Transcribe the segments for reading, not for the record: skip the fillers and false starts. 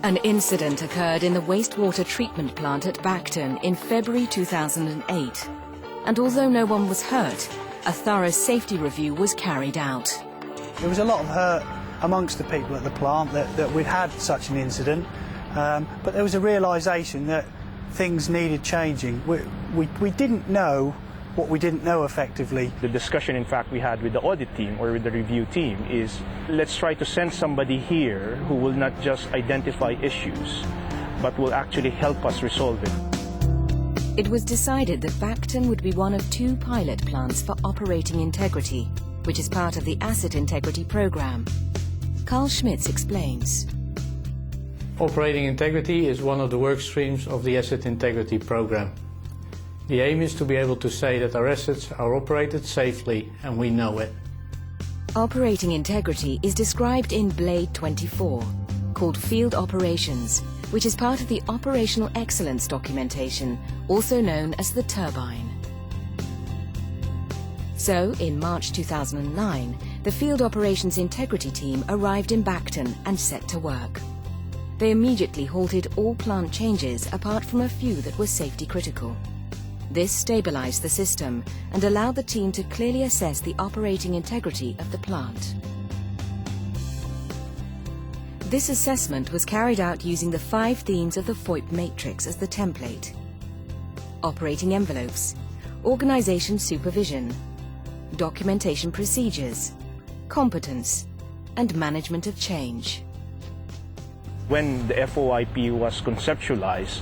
An incident occurred in the wastewater treatment plant at Bacton in February 2008. And although no one was hurt, a thorough safety review was carried out. There was a lot of hurt amongst the people at the plant that we'd had such an incident, but there was a realisation that things needed changing. We didn't know what we didn't know effectively. The discussion, in fact, we had with the audit team or with the review team is, let's try to send somebody here who will not just identify issues, but will actually help us resolve it. It was decided that Bacton would be one of 2 pilot plants for operating integrity, which is part of the Asset Integrity Programme. Carl Schmitz explains. Operating integrity is one of the work streams of the Asset Integrity Programme. The aim is to be able to say that our assets are operated safely and we know it. Operating integrity is described in Blade 24, called Field Operations, which is part of the Operational Excellence documentation, also known as the turbine. So, in March 2009, the Field Operations Integrity team arrived in Bacton and set to work. They immediately halted all plant changes apart from a few that were safety critical. This stabilized the system and allowed the team to clearly assess the operating integrity of the plant. This assessment was carried out using the 5 themes of the FOIP matrix as the template: operating envelopes, organization supervision, documentation procedures, competence, and management of change. When the FOIP was conceptualized,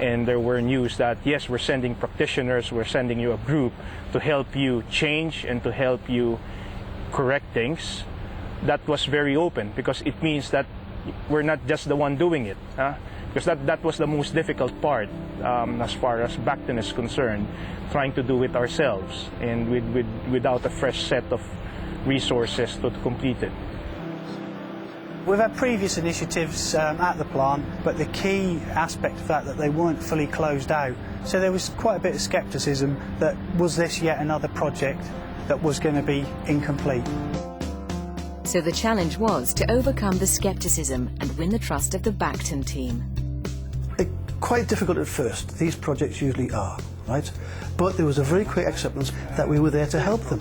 and there were news that, yes, we're sending practitioners, we're sending you a group to help you change and to help you correct things, that was very open, because it means that we're not just the one doing it. Because that was the most difficult part as far as Bacton is concerned, trying to do it ourselves and without a fresh set of resources to complete it. We've had previous initiatives at the plant, but the key aspect of that they weren't fully closed out. So there was quite a bit of scepticism that was this yet another project that was going to be incomplete. So the challenge was to overcome the scepticism and win the trust of the Bacton team. Quite difficult at first, these projects usually are, right? But there was a very quick acceptance that we were there to help them.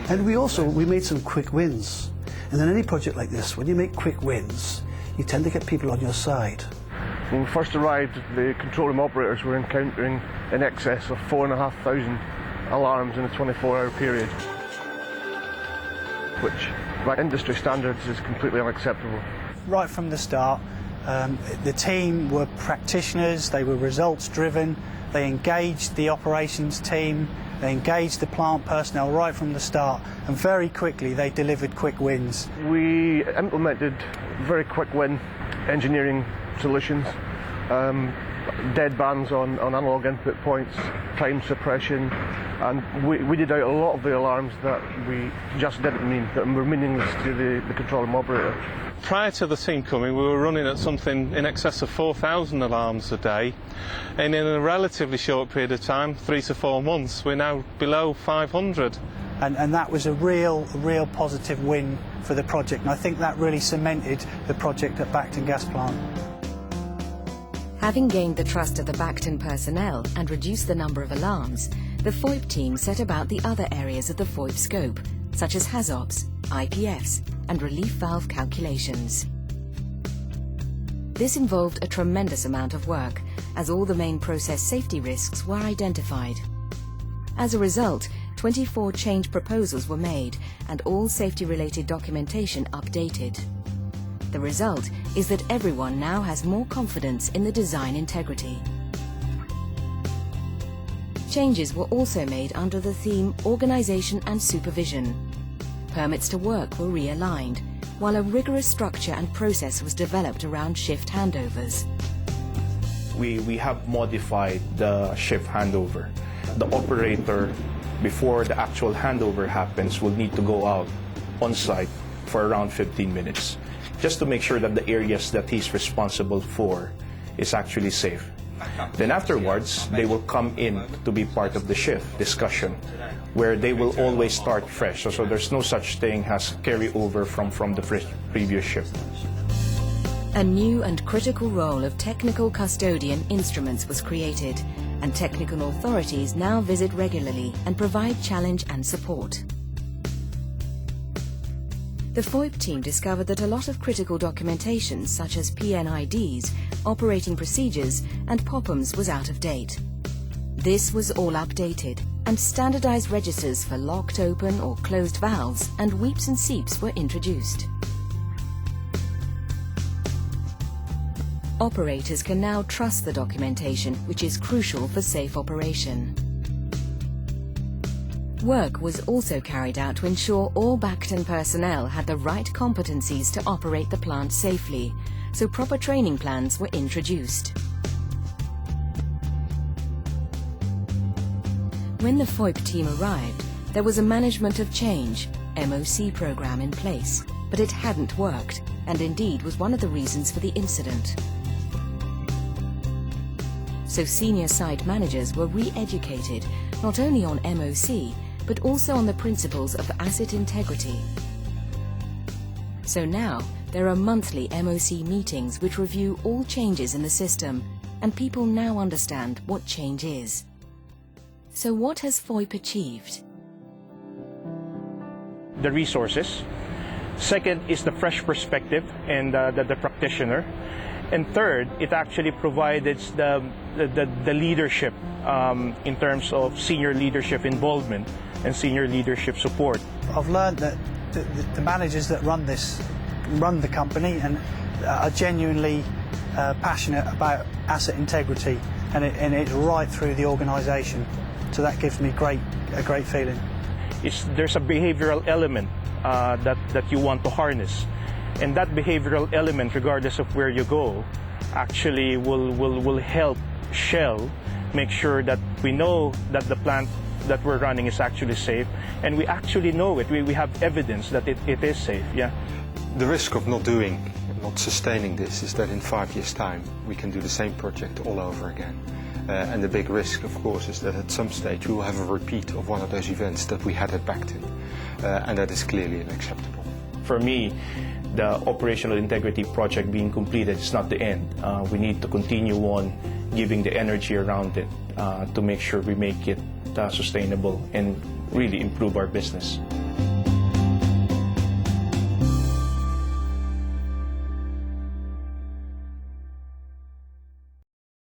And we made some quick wins. And in any project like this, when you make quick wins, you tend to get people on your side. When we first arrived, the control room operators were encountering in excess of 4,500 alarms in a 24-hour period, which, by industry standards, is completely unacceptable. Right from the start, the team were practitioners, they were results-driven, they engaged the operations team, they engaged the plant personnel right from the start, and very quickly they delivered quick wins. We implemented very quick win engineering solutions, dead bands on analog input points, time suppression, and we did out a lot of the alarms that we just didn't mean, that were meaningless to the control room operator. Prior to the team coming, we were running at something in excess of 4,000 alarms a day, and in a relatively short period of time, 3 to 4 months, we're now below 500. And that was a real positive win for the project, and I think that really cemented the project at Bacton Gas Plant. Having gained the trust of the Bacton personnel and reduced the number of alarms, the FOIP team set about the other areas of the FOIP scope, such as HAZOPs, IPFs, and relief valve calculations. This involved a tremendous amount of work, as all the main process safety risks were identified. As a result, 24 change proposals were made and all safety-related documentation updated. The result is that everyone now has more confidence in the design integrity. Changes were also made under the theme Organisation and Supervision. Permits to work were realigned, while a rigorous structure and process was developed around shift handovers. We have modified the shift handover. The operator, before the actual handover happens, will need to go out on site for around 15 minutes, just to make sure that the areas that he's responsible for is actually safe. Then afterwards, they will come in to be part of the shift discussion, where they will always start fresh. So there's no such thing as carry over from the previous shift. A new and critical role of technical custodian instruments was created, and technical authorities now visit regularly and provide challenge and support. The FOIP team discovered that a lot of critical documentation, such as PNIDs, operating procedures, and POPMs, was out of date. This was all updated, and standardized registers for locked open or closed valves and weeps and seeps were introduced. Operators can now trust the documentation, which is crucial for safe operation. Work was also carried out to ensure all Bacton personnel had the right competencies to operate the plant safely, so proper training plans were introduced. When the FOIP team arrived, there was a management of change, MOC program in place, but it hadn't worked, and indeed was one of the reasons for the incident. So senior site managers were re-educated not only on MOC, but also on the principles of asset integrity. So now there are monthly MOC meetings which review all changes in the system, and people now understand what change is. So what has FOIP achieved? The resources. Second is the fresh perspective and the practitioner. And third, it actually provided the leadership in terms of senior leadership involvement and senior leadership support. I've learned that the managers that run the company and are genuinely passionate about asset integrity, and it's right through the organisation. So that gives me a great feeling. There's a behavioural element that you want to harness, and that behavioural element, regardless of where you go, actually will help Shell make sure that we know that the plant that we're running is actually safe, and we actually know it. We have evidence that it is safe. Yeah. The risk of not sustaining this is that in 5 years' time we can do the same project all over again. And the big risk, of course, is that at some stage we will have a repeat of one of those events that we had at Bacton, and that is clearly unacceptable. For me, the operational integrity project being completed is not the end. We need to continue on giving the energy around it to make sure we make it sustainable and really improve our business.